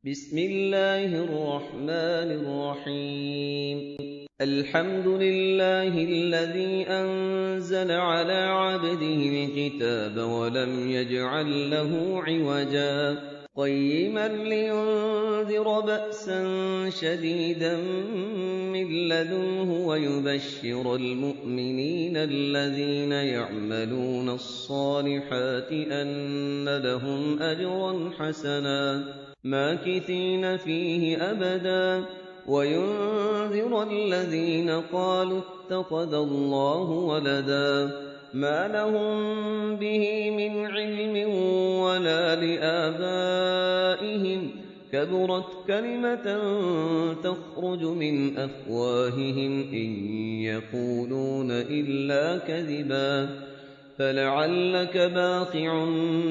بسم الله الرحمن الرحيم الحمد لله الذي أنزل على عبده الكتاب ولم يجعل له عوجا قيما لينذر بأسا شديدا من لدنه ويبشر المؤمنين الذين يعملون الصالحات أن لهم أجرا حسنا ماكثين فيه أبدا وينذر الذين قالوا اتخذ الله ولدا ما لهم به من علم ولا لآبائهم كبرت كلمة تخرج من أفواههم إن يقولون إلا كذبا فلعلك باخع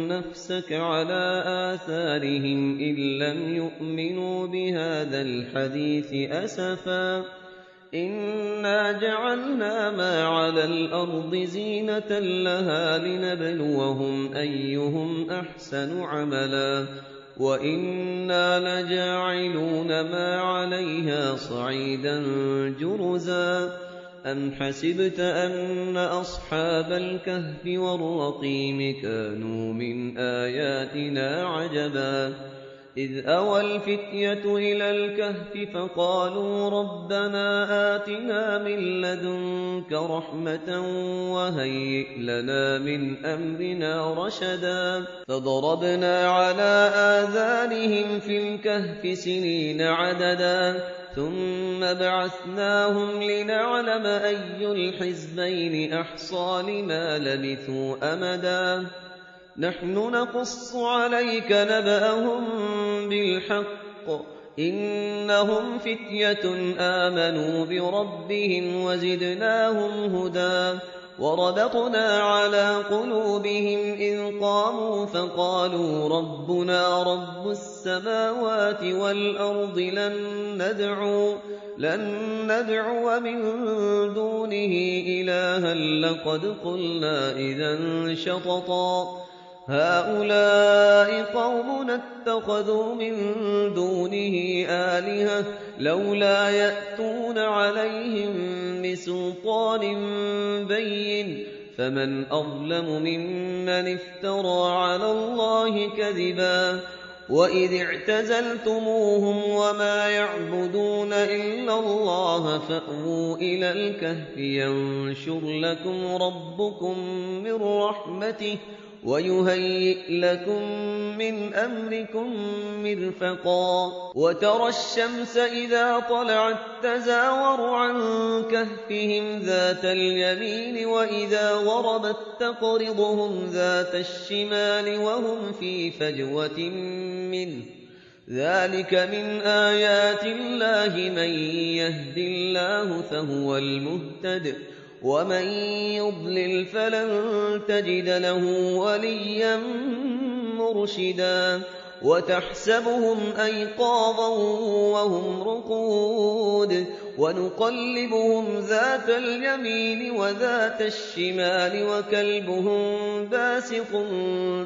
نفسك على آثارهم إن لم يؤمنوا بهذا الحديث أسفا إنا جعلنا ما على الأرض زينة لها لنبلوهم أيهم أحسن عملا وإنا لجاعلون ما عليها صعيدا جرزا أم حسبت أن أصحاب الكهف والرقيم كانوا من آياتنا عجبا إذ أوى الفتية إلى الكهف فقالوا ربنا آتنا من لدنك رحمة وهيئ لنا من أمرنا رشدا فضربنا على آذانهم في الكهف سنين عددا ثم بعثناهم لنعلم أي الحزبين أحصى لما لبثوا أمدا نحن نقص عليك نبأهم بالحق إنهم فتية آمنوا بربهم وزدناهم هدى وربطنا على قلوبهم إذ قاموا فقالوا ربنا رب السماوات والأرض لن ندعو من دونه إلها لقد قلنا إذا شططا هؤلاء قومنا اتخذوا من دونه آلهة لولا يأتون عليهم بسلطان بين فمن أظلم ممن افترى على الله كذبا وإذ اعتزلتموهم وما يعبدون إلا الله فأووا إلى الكهف ينشر لكم ربكم من رحمته ويهيئ لكم من أمركم مرفقا وترى الشمس إذا طلعت تزاور عن كهفهم ذات اليمين وإذا غربت تقرضهم ذات الشمال وهم في فجوة منه ذلك من آيات الله من يهد الله فهو المهتد ومن يضلل فلن تجد له وليا مرشدا وتحسبهم أيقاظا وهم رقود ونقلبهم ذات اليمين وذات الشمال وكلبهم باسط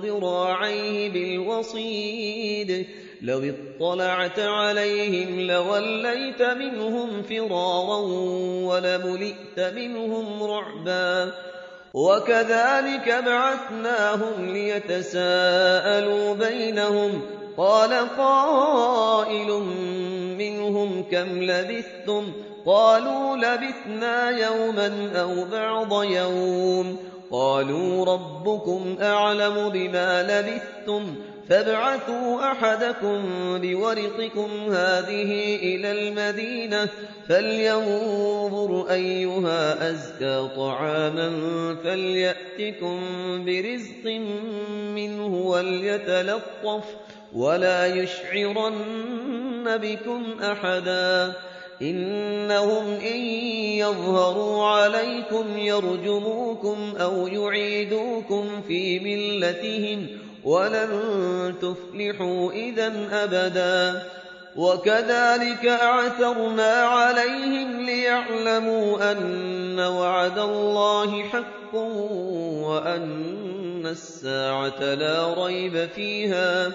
ذراعيه بالوصيد لو اطلعت عليهم لوليت منهم فرارا ولملئت منهم رعبا وكذلك بعثناهم ليتساءلوا بينهم قال قائل منهم كم لبثتم قالوا لبثنا يوما أو بعض يوم قالوا ربكم أعلم بما لبثتم فابعثوا أحدكم بورقكم هذه إلى المدينة فلينظر أيها أزكى طعاما فليأتكم برزق منه وليتلطف ولا يشعرن بكم أحدا إنهم إن يظهروا عليكم يرجموكم أو يعيدوكم في ملتهم ولن تفلحوا إذا أبدا وكذلك أعثرنا عليهم ليعلموا أن وعد الله حق وأن الساعة لا ريب فيها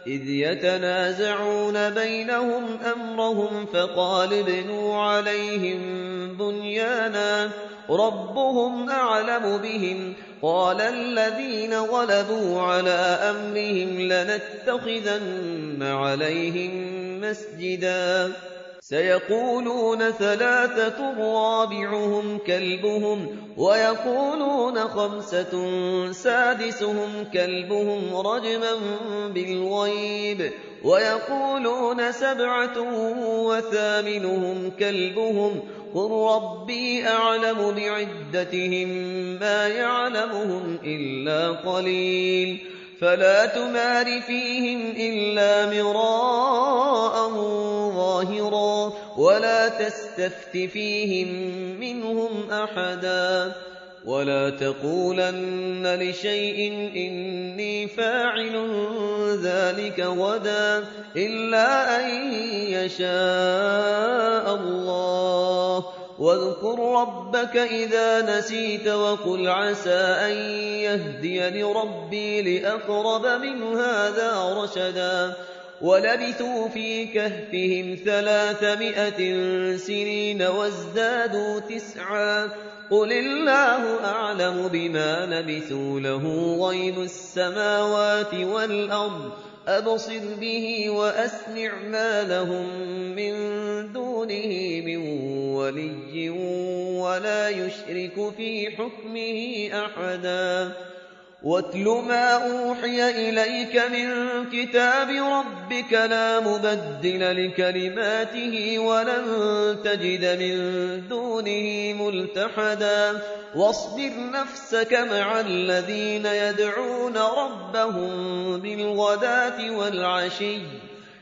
إذ يتنازعون بينهم أمرهم فقال ابنوا عليهم بنيانا ربهم أعلم بهم قال الذين غلبوا على أمرهم لنتخذن عليهم مسجدا سيقولون ثلاثة رابعهم كلبهم ويقولون خمسة سادسهم كلبهم رجما بالغيب ويقولون سبعة وثامنهم كلبهم قل ربي أعلم بعدتهم ما يعلمهم إلا قليل فلا تمار فيهم إلا مراء ظاهرا ولا تستفت فيهم منهم أحدا ولا تقولن لشيء إني فاعل ذلك غدا إلا أن يشاء الله واذكر ربك إذا نسيت وقل عسى أن يهديني ربي لأقرب من هذا رشدا ولبثوا في كهفهم 300 سنين وازدادوا 9 قل الله أعلم بما لبثوا له غيب السماوات والأرض أبصر به وأسمع ما لهم من دونه من ولي ولا يشرك في حكمه أحدا واتل ما أوحي إليك من كتاب ربك لا مبدل لكلماته ولن تجد من دونه ملتحدا واصبر نفسك مع الذين يدعون ربهم بالغداة والعشي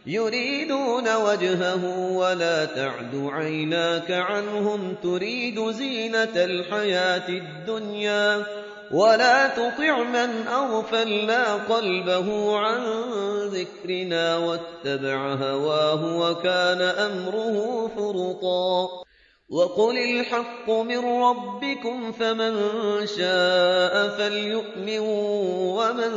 يريدون وجهه ولا تعد عيناك عنهم تريد زينة الحياة الدنيا ولا تطع من أغفلنا قلبه عن ذكرنا واتبع هواه وكان أمره فرطا وقل الحق من ربكم فمن شاء فليؤمن ومن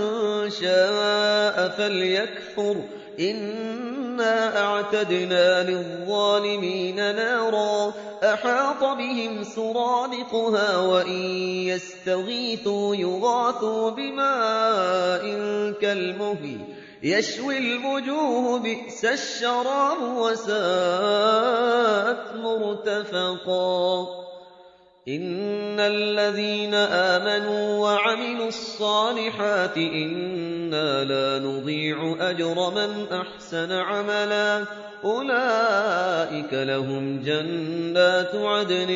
شاء فليكفر إنا أعتدنا للظالمين نارا أحاط بهم سرادقها وإن يستغيثوا يغاثوا بماء كالمهل يشوي الوجوه بئس الشراب وساءت مرتفقا إن الذين آمنوا وعملوا الصالحات إنا لا نضيع أجر من أحسن عملا أولئك لهم جنات عدن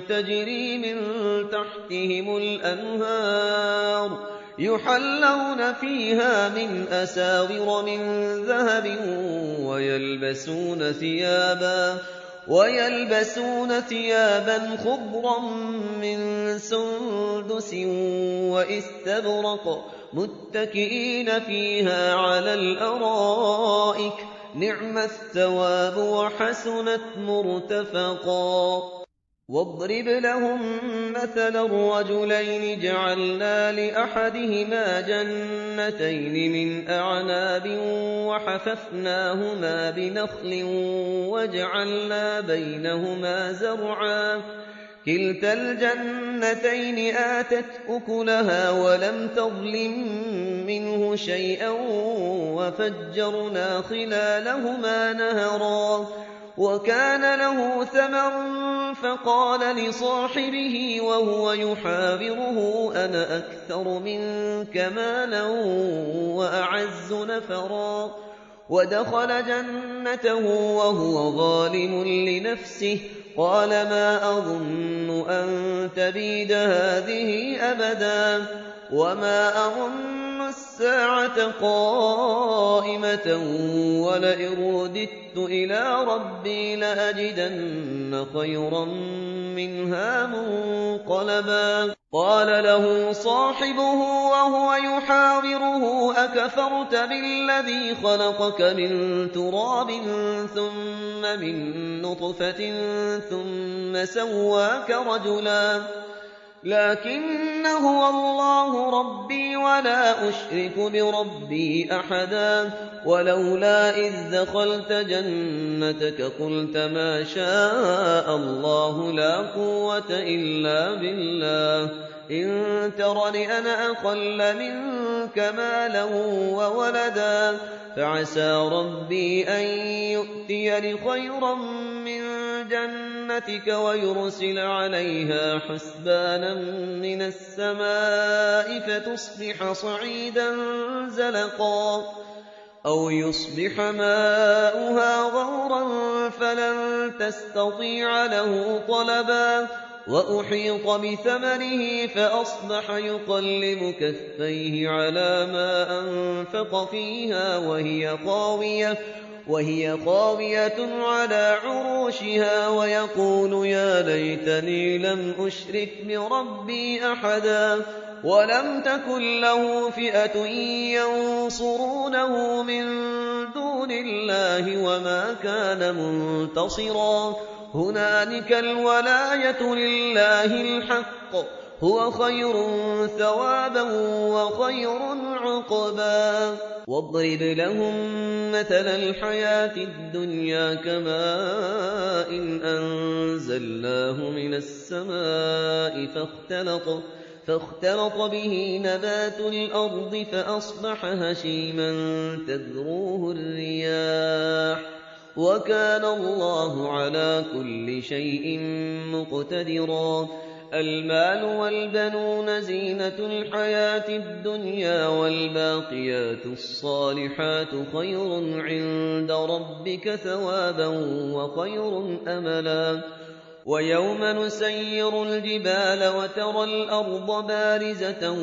تجري من تحتهم الأنهار يحلون فيها من أساور من ذهب ويلبسون ثيابا خضرا من سندس واستبرق متكئين فيها على الأرائك نعم الثواب وحسنت مرتفقا واضرب لهم مثلا الرجلين جعلنا لأحدهما جنتين من أعناب وحففناهما بنخل وجعلنا بينهما زرعا كلتا الجنتين آتت أكلها ولم تظلم منه شيئا وفجرنا خلالهما نهرا وكان له ثمر فقال لصاحبه وهو يحاوره أنا أكثر منك مالا وأعز نفرا ودخل جنته وهو ظالم لنفسه قال ما أظن أن تبيد هذه أبدا وما أظن الساعة قائمة ولئن رددت إلى ربي لأجدن خيرا منها منقلبا قال له صاحبه وهو يحاوره أكفرت بالذي خلقك من تراب ثم من نطفة ثم سواك رجلا لكن هو الله ربي ولا أشرك بربي أحدا ولولا إذ دخلت جنتك قلت ما شاء الله لا قوة إلا بالله إن ترني أنا أقل منك مالا وولدا فعسى ربي أن يؤتيني خيرا من جنتك ويرسل عليها حسبانا من السماء فتصبح صعيدا زلقا أو يصبح ماؤها غورا فلن تستطيع له طلبا وأحيط بثمره فأصبح يقلب كفيه على ما أنفق فيها وهي خاوية على عروشها ويقول يا ليتني لم أشرك بربي أحدا ولم تكن له فئة ينصرونه من دون الله وما كان منتصرا هنالك الولاية لله الحق هو خير ثوابا وخير عقبا واضرب لهم مثل الحياة الدنيا كماء أنزلناه من السماء فاختلط به نبات الأرض فأصبح هشيما تذروه الرياح وكان الله على كل شيء مقتدرا المال والبنون زينة الحياة الدنيا والباقيات الصالحات خير عند ربك ثوابا وخير أملا ويوم نسير الجبال وترى الأرض بارزة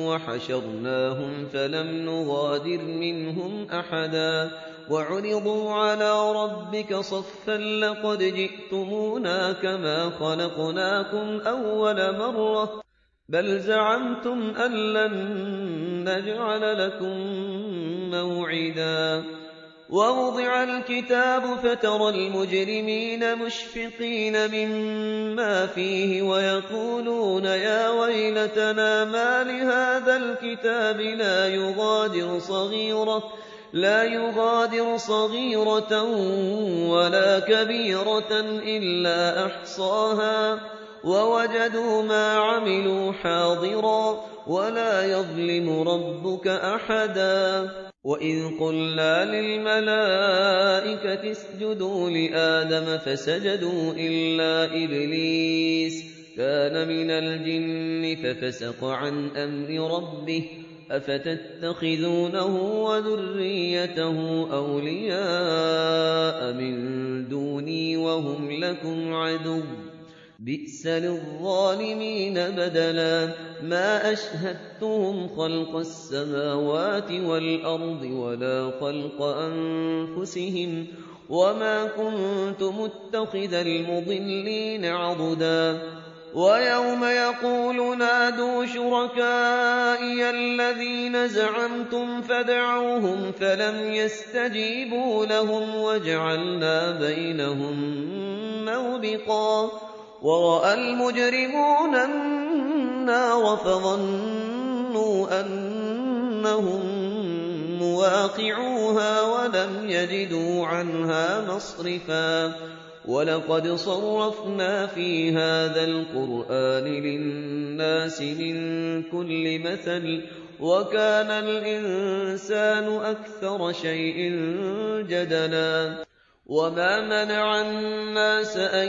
وحشرناهم فلم نغادر منهم أحدا وعرضوا على ربك صفا لقد جئتمونا كما خلقناكم أول مرة بل زعمتم أن لن نجعل لكم موعدا ووضع الكتاب فترى المجرمين مشفقين مما فيه ويقولون يا ويلتنا ما لهذا الكتاب لا يغادر صغيرة ولا كبيرة إلا أحصاها ووجدوا ما عملوا حاضرا ولا يظلم ربك أحدا وإذ قلنا للملائكة اسجدوا لآدم فسجدوا إلا إبليس كان من الجن ففسق عن أمر ربه أفتتخذونه وذريته أولياء من دوني وهم لكم عدو بئس للظالمين بدلا ما أشهدتهم خلق السماوات والأرض ولا خلق أنفسهم وما كنت متخذ المضلين عضدا ويوم يقول نادوا شركائي الذين زعمتم فدعوهم فلم يستجيبوا لهم وجعلنا بينهم موبقا ورأى المجرمون النار فظنوا أنهم مواقعوها ولم يجدوا عنها مصرفا ولقد صرفنا في هذا القرآن للناس من كل مثل وكان الإنسان أكثر شيء جدلا وما منع الناس أن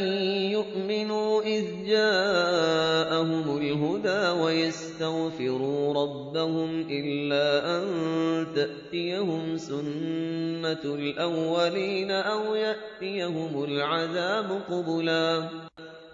يؤمنوا إذ جاءهم الهدى ويستغفروا ربهم إلا أن تأتيهم سنة الأولين أو يأتيهم العذاب قبلا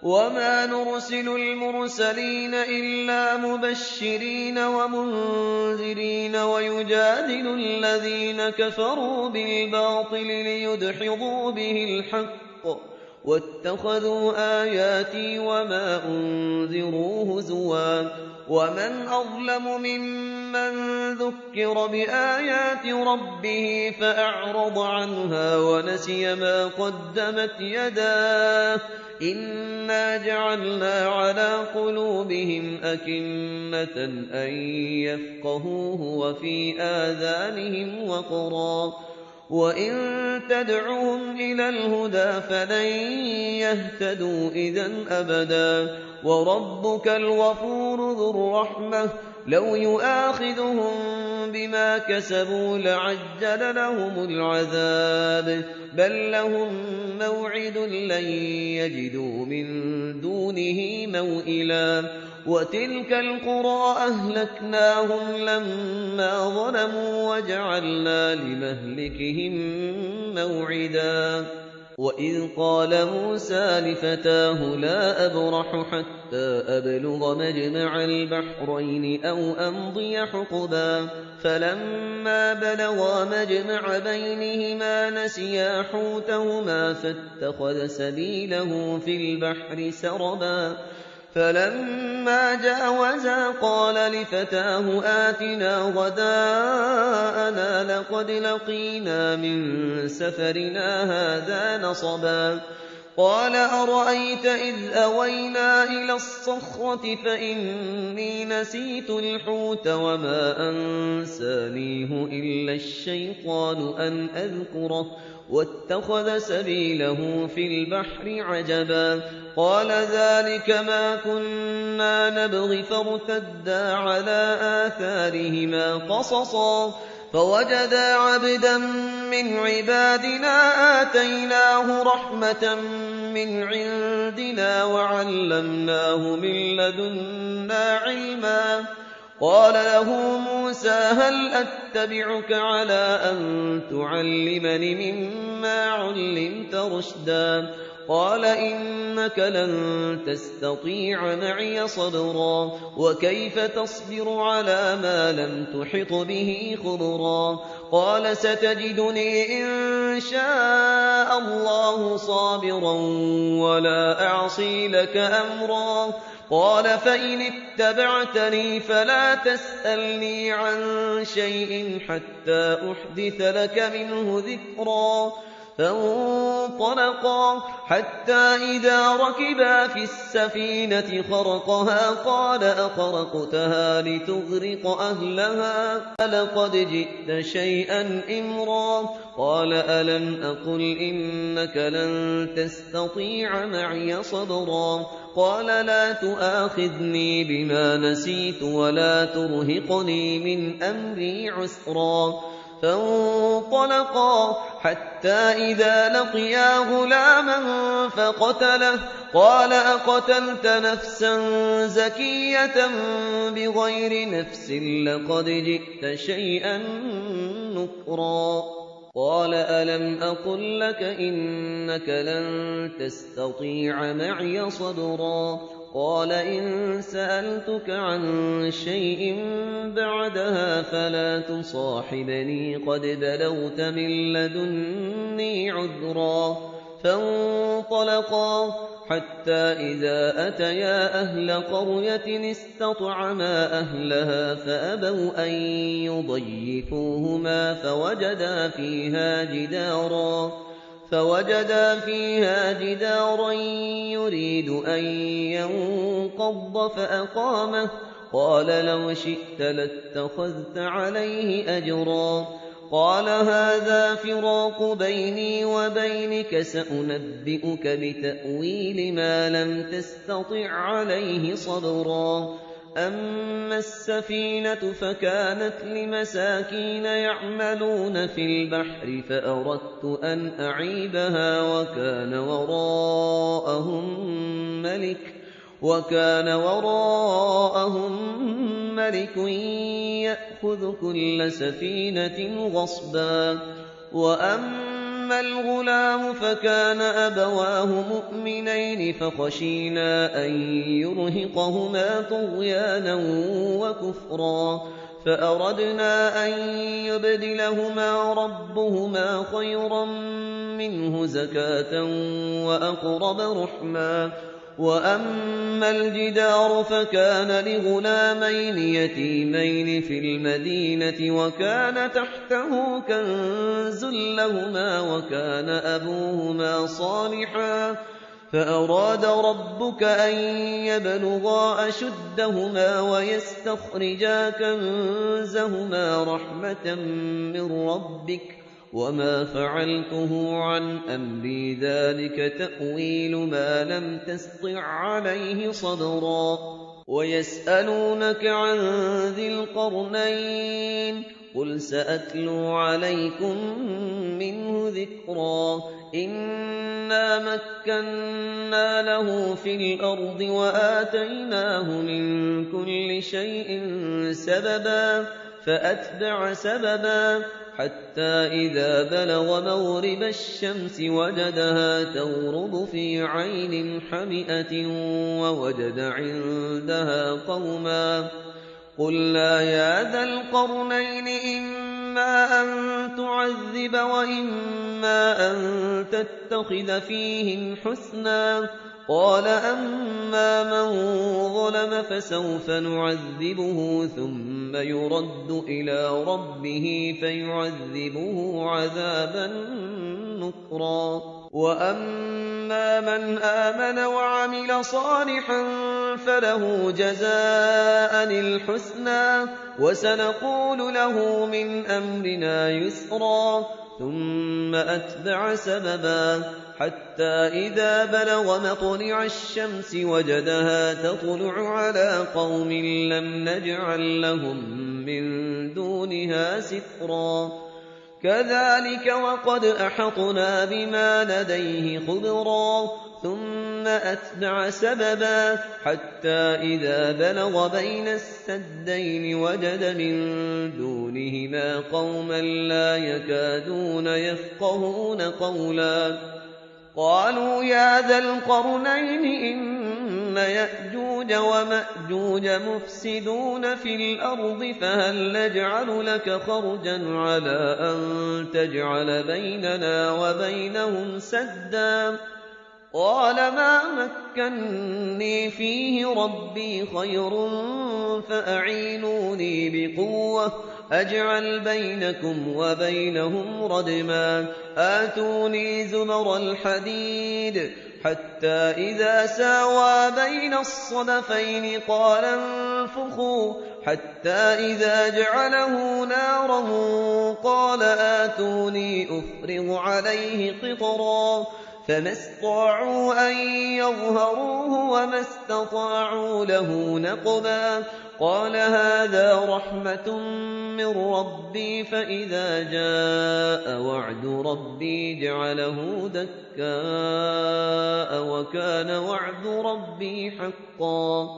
وما نرسل المرسلين إلا مبشرين ومنذرين ويجادل الذين كفروا بالباطل ليدحضوا به الحق واتخذوا آياتي وما أنذروا هزوا ومن أظلم ممن ذكر بآيات ربه فأعرض عنها ونسي ما قدمت يداه إنا جعلنا على قلوبهم أكنة أن يفقهوه وفي آذانهم وقرا وإن تدعوهم إلى الهدى فلن يهتدوا إذًا أبدا وربك الغفور ذو الرحمة لو يؤاخذهم بما كسبوا لعجل لهم العذاب بل لهم موعد لن يجدوا من دونه موئلا وتلك القرى أهلكناهم لما ظلموا وجعلنا لمهلكهم موعدا وإذ قال موسى لفتاه لا أبرح حتى أبلغ مجمع البحرين أو أمضي حقبا فلما بلغا مجمع بينهما نسيا حوتهما فاتخذ سبيله في البحر سربا فلما جاوزا قال لفتاه آتنا غداءنا لقد لقينا من سفرنا هذا نصبا قال أرأيت إذ أوينا إلى الصخرة فإني نسيت الحوت وما أنسانيه إلا الشيطان أن أذكره واتخذ سبيله في البحر عجبا قال ذلك ما كنا نبغي فارتدا على آثارهما قصصا فوجدا عبدا من عبادنا آتيناه رحمة من عندنا وعلمناه من لدنا علما قال له موسى هل أتبعك على أن تعلمني مما علمت رشدا قال إنك لن تستطيع معي صبرا وكيف تصبر على ما لم تحط به خبرا قال ستجدني إن شاء الله صابرا ولا أعصي لك أمرا قال فإن اتبعتني فلا تسألني عن شيء حتى أحدث لك منه ذكرا فانطلقا حتى إذا ركبا في السفينة خرقها قال أخرقتها لتغرق أهلها لقد جئت شيئا إمرا قال ألم أقل إنك لن تستطيع معي صبرا قال لا تؤاخذني بما نسيت ولا ترهقني من أمري عسرا فانطلقا حتى إذا لقيا غلاما فقتله قال أقتلت نفسا زكية بغير نفس لقد جئت شيئا نكرا قال ألم أقل لك إنك لن تستطيع معي صبرا قال إن سألتك عن شيء بعدها فلا تصاحبني قد بلغت من لدني عذرا فانطلقا حتى إذا أتيا أهل قرية استطعما أهلها فأبوا أن يضيفوهما فوجدا فيها جدارا يريد أن ينقض فأقامه قال لو شئت لاتخذت عليه أجرا قال هذا فراق بيني وبينك سأنبئك بتأويل ما لم تستطع عليه صبرا أما السفينة فكانت لمساكين يعملون في البحر فأردت أن أعيبها وكان وراءهم ملك يأخذ كل سفينة غصبا وأما الغلام فكان أبواه مؤمنين فخشينا أن يرهقهما طغيانا وكفرا فأردنا أن يبدلهما ربهما خيرا منه زكاة وأقرب رحما. وأما الجدار فكان لغلامين يتيمين في المدينة وكان تحته كنز لهما وكان أبوهما صالحا فأراد ربك أن يبلغا أشدهما ويستخرجا كنزهما رحمة من ربك وما فعلته عن أمري ذلك تأويل ما لم تسطع عليه صبرا. ويسألونك عن ذي القرنين قل سأتلو عليكم منه ذكرا. إنا مكنا له في الأرض وآتيناه من كل شيء سببا فأتبع سببا حتى إذا بلغ مغرب الشمس وجدها تغرب في عين حمئة ووجد عندها قوما قلنا يا ذا القرنين إما أن تعذب وإما أن تتخذ فيهم حسنا. قال أما من ظلم فسوف نعذبه ثم يرد إلى ربه فيعذبه عذابا نكرا. وأما من آمن وعمل صالحا فله جزاء الحسنى وسنقول له من أمرنا يسرا. ثم أتبع سببا حتى إذا بلغ مطلع الشمس وجدها تطلع على قوم لم نجعل لهم من دونها سترا. كذلك وقد أحطنا بما لديه خبرا. ثم أتبع سببا حتى إذا بلغ بين السدين وجد من دونهما قوما لا يكادون يفقهون قولا. قالوا يا ذا القرنين إن يأجوج ومأجوج مفسدون في الأرض فهل نجعل لك خرجا على أن تجعل بيننا وبينهم سدا. قال ما مكني فيه ربي خير فأعينوني بقوة أجعل بينكم وبينهم ردما. آتوني زبر الحديد حتى إذا ساوى بين الصدفين قال انفخوا حتى إذا جعله نارا قال آتوني أفرغ عليه قطرا. فما استطاعوا أن يظهروه وما استطاعوا له نقبا. قال هذا رحمة من ربي فإذا جاء وعد ربي جعله دكاء وكان وعد ربي حقا.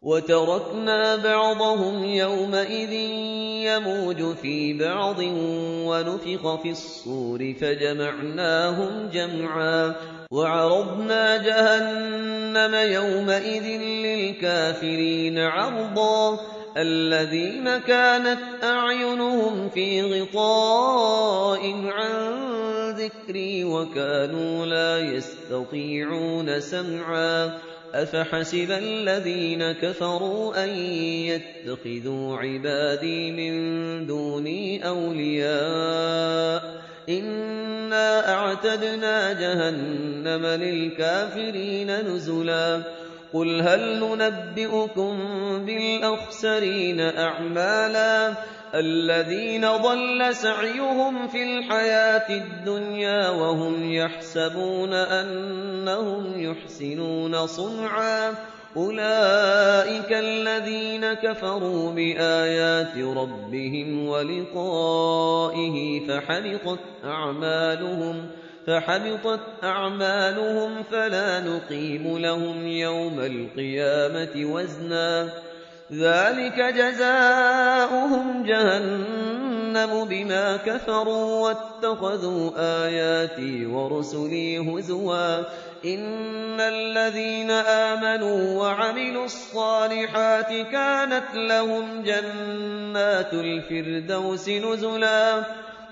وتركنا بعضهم يومئذ يموج في بعض ونفخ في الصور فجمعناهم جمعا. وعرضنا جهنم يومئذ للكافرين عرضا. الذين كانت أعينهم في غطاء عن ذكري وكانوا لا يستطيعون سمعا. أفحسب الذين كفروا أن يتخذوا عبادي من دوني أولياء إنا أعتدنا جهنم للكافرين نزلا. قل هل ننبئكم بالأخسرين أعمالا الذين ضل سعيهم في الحياة الدنيا وهم يحسبون أنهم يحسنون صنعا. أولئك الذين كفروا بآيات ربهم ولقائه فحبطت أعمالهم فلا نقيم لهم يوم القيامة وزنا. ذلك جزاؤهم جهنم بما كفروا واتخذوا آياتي ورسلي هزوا. إن الذين آمنوا وعملوا الصالحات كانت لهم جنات الفردوس نزلا.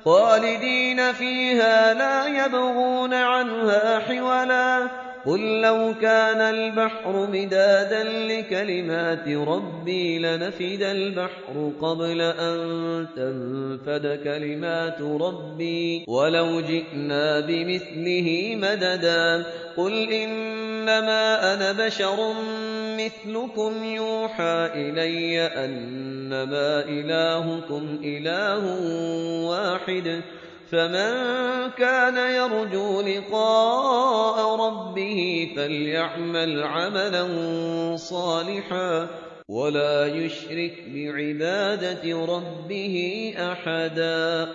خالدين فيها لا يبغون عنها حولا قل لو كان البحر مدادا لكلمات ربي لنفد البحر قبل أن تنفد كلمات ربي ولو جئنا بمثله مددا قل إنما أنا بشر مثلكم يوحى إلي أنما إلهكم إله واحد فمن كان يرجو لقاء ربه فليعمل عملا صالحا ولا يشرك بعبادة ربه أحدا